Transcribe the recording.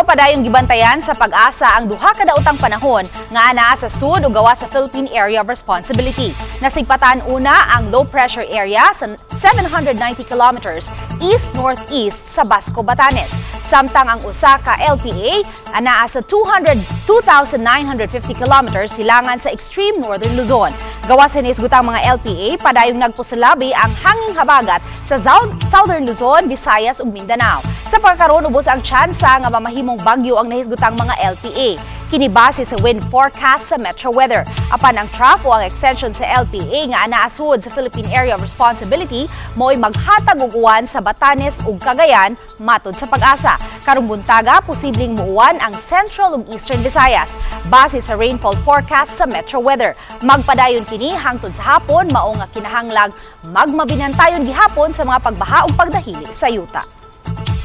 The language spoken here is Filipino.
padayong gibantayan sa PAGASA ang duha ka dautang panahon nga anaa sa sud ug Gawas sa Philippine Area of Responsibility. Nasigpatan una ang low pressure area sa 790 kilometers east-northeast sa Basco, Batanes. Samtang ang usa ka LPA anaa sa 2,950 kilometers silangan sa extreme northern Luzon. Gawas sa nahisgutang mga LPA, padayong nagpasulabi ang hanging habagat sa southern Luzon, Visayas ug Mindanao. Sa pagkakaron ubos ang tsansa nga mamahimong bagyo ang nahisgutang mga LPA. Kini base sa wind forecast sa metraweather. Apan ang trough o ang extension sa LPA nga anaasud sa Philippine Area of Responsibility mo'y maghatag og uwan sa Batanes ug Cagayan matod sa PAGASA. Karong buntaga posibleng muuwan ang Central ug Eastern Visayas base sa rainfall forecast sa metraweather. Magpadayon kini hangtod sa hapon mao nga kinahanglang magmabinantayon gihapon sa mga pagbaha ug pagdahili sa yuta.